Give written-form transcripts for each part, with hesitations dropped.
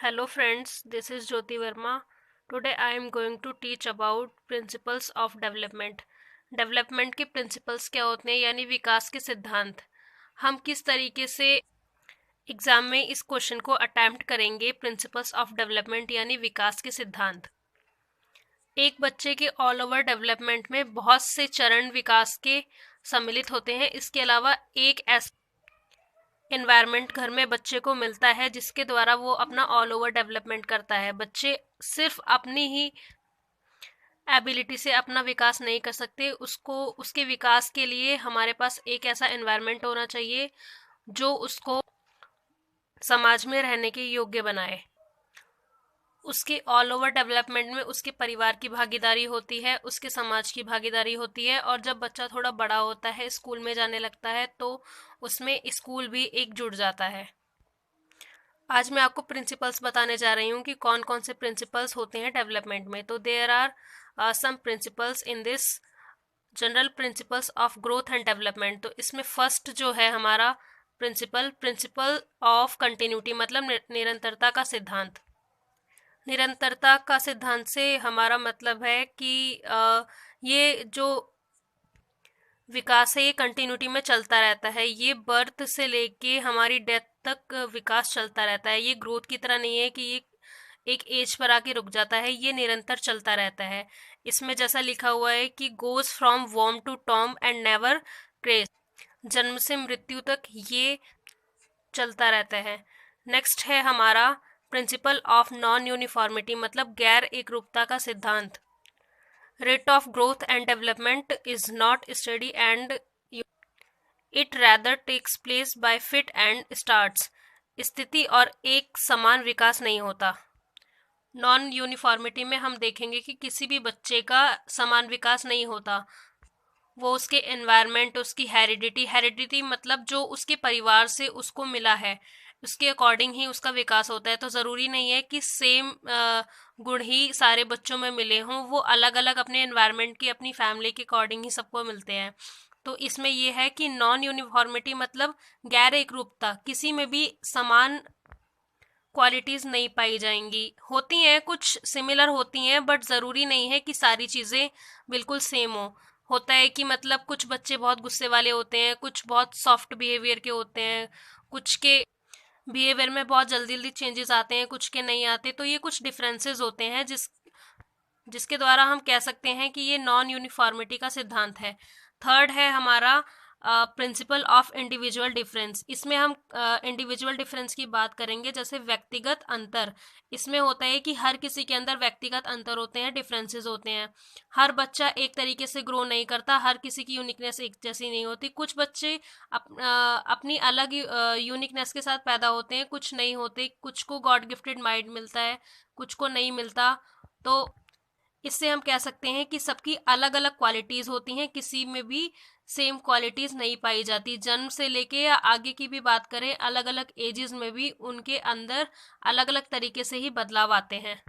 Hello friends, this is Jyoti Verma. Today I am going to teach about principles of development. Development के principles क्या होते हैं यानी विकास के सिद्धांत। हम किस तरीके से एग्जाम में इस क्वेश्चन को अटेम्प्ट करेंगे, प्रिंसिपल्स ऑफ डेवलपमेंट यानी विकास के सिद्धांत। एक बच्चे के ऑल ओवर डेवलपमेंट में बहुत से चरण विकास के सम्मिलित होते हैं। इसके अलावा एक ऐसा एनवायरनमेंट घर में बच्चे को मिलता है जिसके द्वारा वो अपना ऑल ओवर डेवलपमेंट करता है। बच्चे सिर्फ अपनी ही एबिलिटी से अपना विकास नहीं कर सकते, उसके विकास के लिए हमारे पास एक ऐसा एनवायरनमेंट होना चाहिए जो उसको समाज में रहने के योग्य बनाए। उसके ऑल ओवर डेवलपमेंट में उसके परिवार की भागीदारी होती है, उसके समाज की भागीदारी होती है, और जब बच्चा थोड़ा बड़ा होता है, स्कूल में जाने लगता है, तो उसमें स्कूल भी एक जुड़ जाता है। आज मैं आपको प्रिंसिपल्स बताने जा रही हूँ कि कौन कौन से प्रिंसिपल्स होते हैं डेवलपमेंट में। तो there are some principles in this general principles of growth and development. तो इसमें फर्स्ट जो है हमारा प्रिंसिपल ऑफ कंटिन्यूटी, मतलब निरंतरता का सिद्धांत। निरंतरता का सिद्धांत से हमारा मतलब है कि ये जो विकास है ये कंटिन्यूटी में चलता रहता है। ये बर्थ से लेके हमारी डेथ तक विकास चलता रहता है। ये ग्रोथ की तरह नहीं है कि ये एक एज पर आके रुक जाता है, ये निरंतर चलता रहता है। इसमें जैसा लिखा हुआ है कि गोज फ्रॉम वॉर्म to tomb and never craze, जन्म से मृत्यु तक ये चलता रहता है। नेक्स्ट है हमारा प्रिंसिपल ऑफ नॉन यूनिफॉर्मिटी, मतलब गैर एकरूपता का सिद्धांत। Rate of growth and development is not steady and it rather takes place by fit and starts. स्थिति और एक समान विकास नहीं होता। नॉन यूनिफॉर्मिटी में हम देखेंगे कि किसी भी बच्चे का समान विकास नहीं होता। वो उसके एनवायरनमेंट, उसकी हेरिडिटी मतलब जो उसके परिवार से उसको मिला है, उसके अकॉर्डिंग ही उसका विकास होता है। तो ज़रूरी नहीं है कि सेम गुण ही सारे बच्चों में मिले हों, वो अलग अलग अपने एनवायरनमेंट की, अपनी फैमिली के अकॉर्डिंग ही सबको मिलते हैं। तो इसमें यह है कि नॉन यूनिफॉर्मिटी मतलब गैर एकरूपता, किसी में भी समान क्वालिटीज़ नहीं पाई जाएंगी। होती हैं, कुछ सिमिलर होती हैं, बट ज़रूरी नहीं है कि सारी चीज़ें बिल्कुल सेम हो। होता है कि मतलब कुछ बच्चे बहुत गुस्से वाले होते हैं, कुछ बहुत सॉफ्ट बिहेवियर के होते हैं, कुछ के बिहेवियर में बहुत जल्दी जल्दी चेंजेस आते हैं, कुछ के नहीं आते। तो ये कुछ डिफरेंसेस होते हैं जिसके द्वारा हम कह सकते हैं कि ये नॉन यूनिफॉर्मिटी का सिद्धांत है। थर्ड है हमारा प्रिंसिपल ऑफ इंडिविजुअल डिफरेंस। इसमें हम इंडिविजुअल डिफरेंस की बात करेंगे, जैसे व्यक्तिगत अंतर। इसमें होता है कि हर किसी के अंदर व्यक्तिगत अंतर होते हैं, डिफरेंसेस होते हैं। हर बच्चा एक तरीके से ग्रो नहीं करता, हर किसी की यूनिकनेस एक जैसी नहीं होती। कुछ बच्चे अपनी अलग यूनिकनेस के साथ पैदा होते हैं, कुछ नहीं होते। कुछ को गॉड गिफ्टेड माइंड मिलता है, कुछ को नहीं मिलता। तो इससे हम कह सकते हैं कि सबकी अलग अलग क्वालिटीज़ होती हैं, किसी में भी सेम क्वालिटीज़ नहीं पाई जाती। जन्म से लेके या आगे की भी बात करें, अलग अलग एजेस में भी उनके अंदर अलग अलग तरीके से ही बदलाव आते हैं,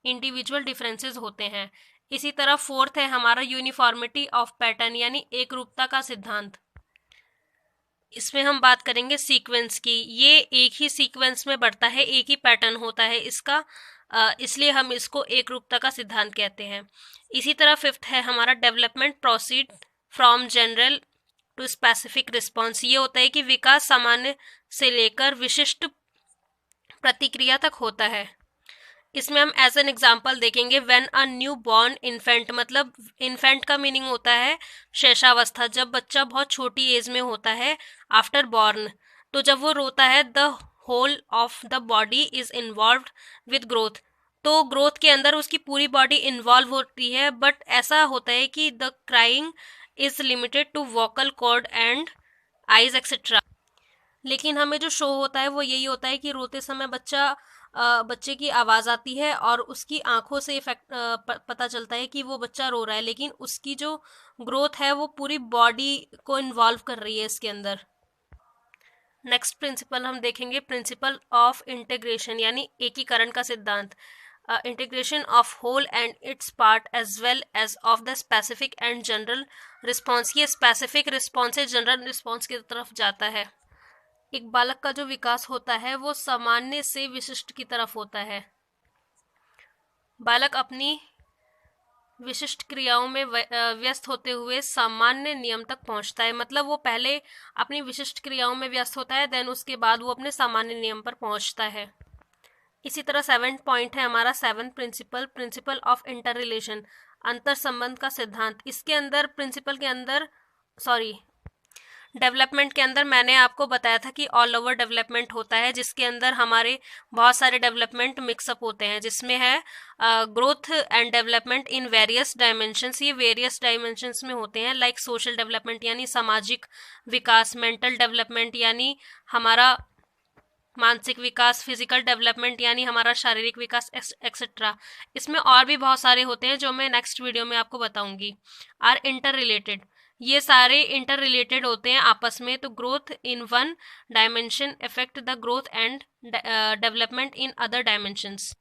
इंडिविजुअल डिफरेंसेस होते हैं। इसी तरह फोर्थ है हमारा यूनिफॉर्मिटी ऑफ पैटर्न, यानी एक रूपता का सिद्धांत। इसमें हम बात करेंगे सीक्वेंस की। ये एक ही सीक्वेंस में बढ़ता है, एक ही पैटर्न होता है इसका, इसलिए हम इसको एक रूपता का सिद्धांत कहते हैं। इसी तरह फिफ्थ है हमारा development proceed from general to specific response. ये होता है कि विकास सामान्य से लेकर विशिष्ट प्रतिक्रिया तक होता है। इसमें हम एज एन एग्जाम्पल देखेंगे when a new born infant, मतलब इन्फेंट का मीनिंग होता है शैशवावस्था, जब बच्चा बहुत छोटी एज में होता है, आफ्टर बॉर्न। तो जब वो रोता है, the whole of the body is involved with growth. तो ग्रोथ के अंदर उसकी पूरी बॉडी इन्वॉल्व होती है, बट ऐसा होता है कि the crying is limited to vocal cord and eyes etcetera. लेकिन हमें जो शो होता है वो यही होता है कि रोते समय बच्चे की आवाज़ आती है और उसकी आंखों से इफेक्ट पता चलता है कि वो बच्चा रो रहा है, लेकिन उसकी जो ग्रोथ है वो पूरी बॉडी को इन्वॉल्व कर रही है इसके अंदर। नेक्स्ट प्रिंसिपल हम देखेंगे प्रिंसिपल ऑफ इंटीग्रेशन, यानी एकीकरण का सिद्धांत। Integration of whole and its part as well as of the specific and general response. ये स्पेसिफिक रिस्पॉन्स से जनरल रिस्पॉन्स की तरफ जाता है। एक बालक का जो विकास होता है वो सामान्य से विशिष्ट की तरफ होता है। बालक अपनी विशिष्ट क्रियाओं में व्यस्त होते हुए सामान्य नियम तक पहुंचता है। मतलब वो पहले अपनी विशिष्ट क्रियाओं में व्यस्त होता है, देन उसके बाद वो अपने सामान्य नियम पर पहुंचता है। इसी तरह 7 पॉइंट है हमारा 7 principle, principle of inter relation, अंतर संबंध का सिद्धांत। इसके अंदर प्रिंसिपल के अंदर डेवलपमेंट के अंदर मैंने आपको बताया था कि ऑल ओवर डेवलपमेंट होता है, जिसके अंदर हमारे बहुत सारे डेवलपमेंट मिक्सअप होते हैं, जिसमें है growth and development in various dimensions. ये वेरियस डायमेंशंस में होते हैं, लाइक सोशल डेवलपमेंट यानी सामाजिक विकास, मेंटल डेवलपमेंट यानी हमारा मानसिक विकास, फिजिकल डेवलपमेंट यानी हमारा शारीरिक विकास, एक्सेट्रा। इसमें और भी बहुत सारे होते हैं जो मैं नेक्स्ट वीडियो में आपको बताऊंगी। आर इंटर रिलेटेड, ये सारे इंटर रिलेटेड होते हैं आपस में। तो growth in one dimension affect the growth and development in other dimensions.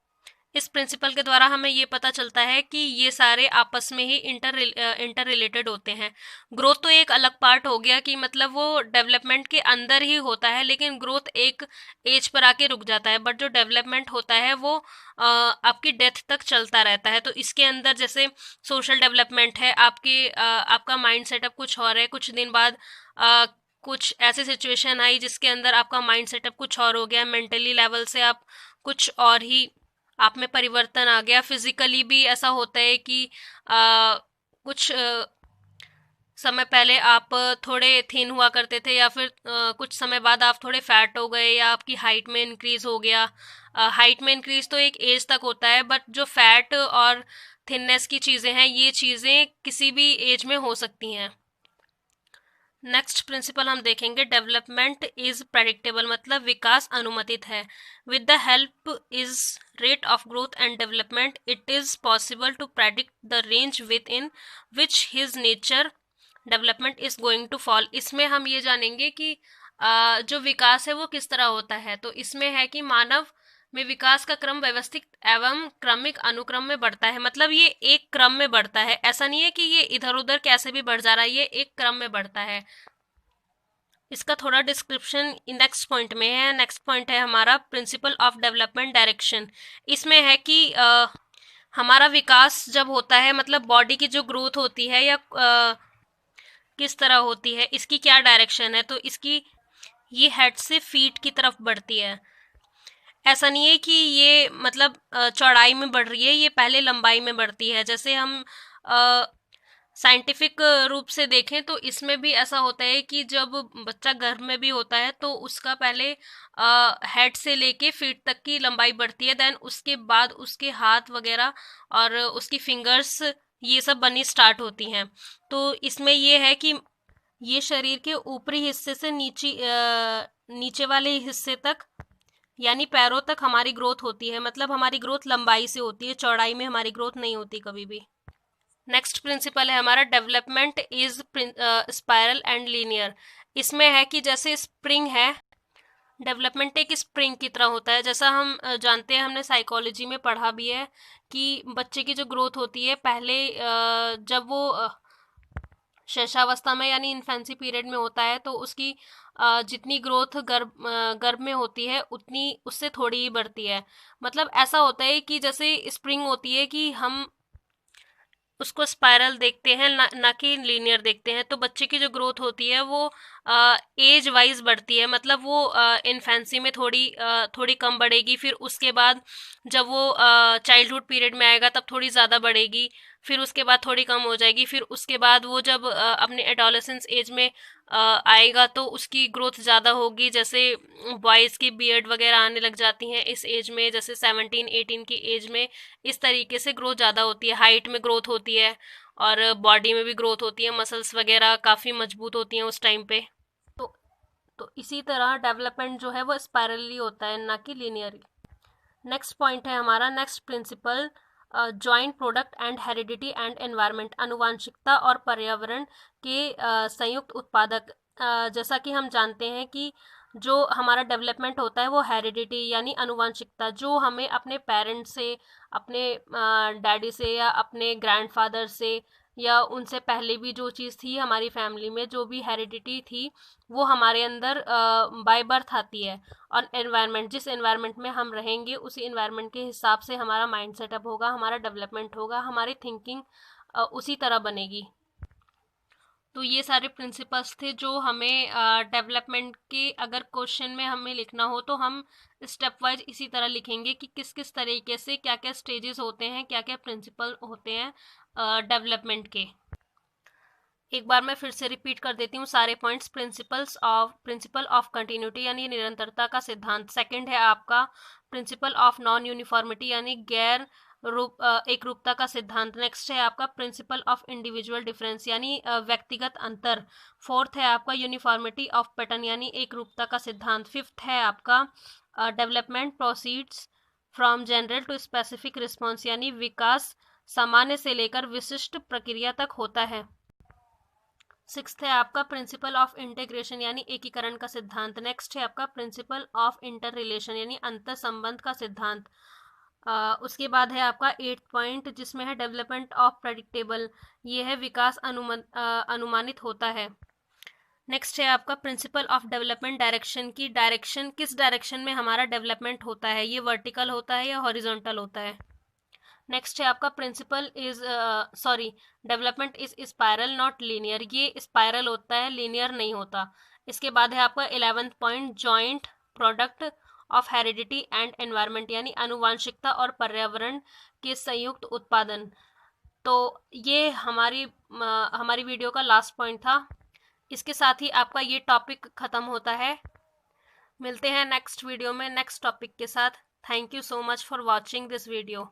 इस प्रिंसिपल के द्वारा हमें ये पता चलता है कि ये सारे आपस में ही इंटर रिलेटेड होते हैं। ग्रोथ तो एक अलग पार्ट हो गया कि मतलब वो डेवलपमेंट के अंदर ही होता है, लेकिन ग्रोथ एक एज पर आके रुक जाता है, बट जो डेवलपमेंट होता है वो आपकी डेथ तक चलता रहता है। तो इसके अंदर जैसे सोशल डेवलपमेंट है, आपका माइंड सेटअप कुछ और है, कुछ दिन बाद कुछ ऐसी सिचुएशन आई जिसके अंदर आपका माइंड सेटअप कुछ और हो गया, मेंटली लेवल से आप कुछ और ही, आप में परिवर्तन आ गया। फिजिकली भी ऐसा होता है कि कुछ समय पहले आप थोड़े थिन हुआ करते थे, या फिर कुछ समय बाद आप थोड़े फैट हो गए, या आपकी हाइट में इंक्रीज हो गया। हाइट में इंक्रीज तो एक एज तक होता है, बट जो फैट और थिननेस की चीज़ें हैं, ये चीज़ें किसी भी एज में हो सकती हैं। नेक्स्ट प्रिंसिपल हम देखेंगे, डेवलपमेंट इज प्रेडिक्टेबल, मतलब विकास अनुमतित है। With the help is rate of growth and development it is possible to predict the range within which his nature development is going to fall. इसमें हम ये जानेंगे कि जो विकास है वो किस तरह होता है। तो इसमें है कि मानव में विकास का क्रम व्यवस्थित एवं क्रमिक अनुक्रम में बढ़ता है। मतलब ये एक क्रम में बढ़ता है, ऐसा नहीं है कि ये इधर उधर कैसे भी बढ़ जा रहा है, ये एक क्रम में बढ़ता है। इसका थोड़ा डिस्क्रिप्शन नेक्स्ट पॉइंट में है। नेक्स्ट पॉइंट है हमारा प्रिंसिपल ऑफ डेवलपमेंट डायरेक्शन। इसमें है कि हमारा विकास जब होता है, मतलब बॉडी की जो ग्रोथ होती है या किस तरह होती है, इसकी क्या डायरेक्शन है, तो इसकी ये हेड से फीट की तरफ बढ़ती है। ऐसा नहीं है कि ये मतलब चौड़ाई में बढ़ रही है, ये पहले लंबाई में बढ़ती है। जैसे हम साइंटिफिक रूप से देखें तो इसमें भी ऐसा होता है कि जब बच्चा गर्भ में भी होता है तो उसका पहले हेड से लेके फीट तक की लंबाई बढ़ती है, देन उसके बाद उसके हाथ वगैरह और उसकी फिंगर्स ये सब बननी स्टार्ट होती हैं। तो इसमें ये है कि ये शरीर के ऊपरी हिस्से से नीचे वाले हिस्से तक यानी पैरों तक हमारी ग्रोथ होती है। मतलब हमारी ग्रोथ लंबाई से होती है, चौड़ाई में हमारी ग्रोथ नहीं होती कभी भी। नेक्स्ट प्रिंसिपल है हमारा development is spiral and linear. इसमें है कि जैसे स्प्रिंग है, डेवलपमेंट एक स्प्रिंग की तरह होता है। जैसा हम जानते हैं, हमने साइकोलॉजी में पढ़ा भी है कि बच्चे की जो ग्रोथ होती है पहले जब वो शैशवावस्था में यानी इन्फेंसी पीरियड में होता है, तो उसकी जितनी ग्रोथ गर्भ में होती है उतनी उससे थोड़ी ही बढ़ती है। मतलब ऐसा होता है कि जैसे स्प्रिंग होती है कि हम उसको स्पाइरल देखते हैं, ना कि लीनियर देखते हैं। तो बच्चे की जो ग्रोथ होती है वो एज वाइज बढ़ती है। मतलब वो इन्फेंसी में थोड़ी कम बढ़ेगी, फिर उसके बाद जब वो चाइल्डहुड पीरियड में आएगा तब थोड़ी ज़्यादा बढ़ेगी, फिर उसके बाद थोड़ी कम हो जाएगी, फिर उसके बाद वो जब अपने एडोलेसेंस एज में आएगा तो उसकी ग्रोथ ज़्यादा होगी। जैसे बॉयज़ की बियर्ड वगैरह आने लग जाती हैं इस एज में, जैसे 17-18 की एज में। इस तरीके से ग्रोथ ज़्यादा होती है, हाइट में ग्रोथ होती है और बॉडी में भी ग्रोथ होती है, मसल्स वगैरह काफ़ी मजबूत होती हैं उस टाइम पे। तो तो इसी तरह डेवलपमेंट जो है वो स्पाइरली होता है, ना कि लीनियरली। नेक्स्ट पॉइंट है हमारा, next principle joint product and heredity and environment, आनुवांशिकता और पर्यावरण के संयुक्त उत्पादक। जैसा कि हम जानते हैं कि जो हमारा डेवलपमेंट होता है वो हेरिडिटी यानी आनुवांशिकता, जो हमें अपने पेरेंट्स से, अपने डैडी से या अपने ग्रैंडफादर से या उनसे पहले भी जो चीज़ थी हमारी फैमिली में, जो भी हेरिडिटी थी, वो हमारे अंदर बाय बर्थ आती है। और एनवायरनमेंट, जिस एनवायरनमेंट में हम रहेंगे उसी एनवायरनमेंट के हिसाब से हमारा माइंड सेटअप होगा, हमारा डेवलपमेंट होगा, हमारी थिंकिंग उसी तरह बनेगी। तो ये सारे प्रिंसिपल्स थे जो हमें डेवलपमेंट के अगर क्वेश्चन में हमें लिखना हो तो हम स्टेप वाइज इसी तरह लिखेंगे कि किस किस तरीके से क्या क्या स्टेजेस होते हैं, क्या क्या प्रिंसिपल होते हैं डेवलपमेंट के। एक बार मैं फिर से रिपीट कर देती हूँ सारे पॉइंट्स। प्रिंसिपल ऑफ कंटिन्यूटी यानी निरंतरता का सिद्धांत। सेकंड है आपका प्रिंसिपल ऑफ नॉन यूनिफॉर्मिटी यानी गैर एक रूपता का सिद्धांत। नेक्स्ट है आपका प्रिंसिपल ऑफ इंडिविजुअल डिफरेंस यानी व्यक्तिगत अंतर। फोर्थ है आपका यूनिफॉर्मिटी ऑफ पैटर्न यानी एक रूपता का सिद्धांत। फिफ्थ है आपका development proceeds from general to specific response यानी विकास सामान्य से लेकर विशिष्ट प्रक्रिया तक होता है। सिक्स्थ है आपका प्रिंसिपल ऑफ इंटीग्रेशन यानी एकीकरण का सिद्धांत। नेक्स्ट है आपका प्रिंसिपल ऑफ इंटर रिलेशन यानी अंतर संबंध का सिद्धांत। उसके बाद है आपका 8th पॉइंट जिसमें है डेवलपमेंट ऑफ प्रेडिक्टेबल, ये है विकास अनुमानित होता है। नेक्स्ट है आपका प्रिंसिपल ऑफ डेवलपमेंट डायरेक्शन की डायरेक्शन, किस डायरेक्शन में हमारा डेवलपमेंट होता है, ये वर्टिकल होता है या हॉरिजॉन्टल होता है। नेक्स्ट है आपका principle is development is spiral not linear, ये स्पायरल होता है, लीनियर नहीं होता। इसके बाद है आपका 11th point joint product of heredity and environment यानी आनुवांशिकता और पर्यावरण के संयुक्त उत्पादन। तो ये हमारी वीडियो का लास्ट पॉइंट था। इसके साथ ही आपका ये टॉपिक खत्म होता है। मिलते हैं नेक्स्ट वीडियो में नेक्स्ट टॉपिक के साथ। Thank you so much for watching this video.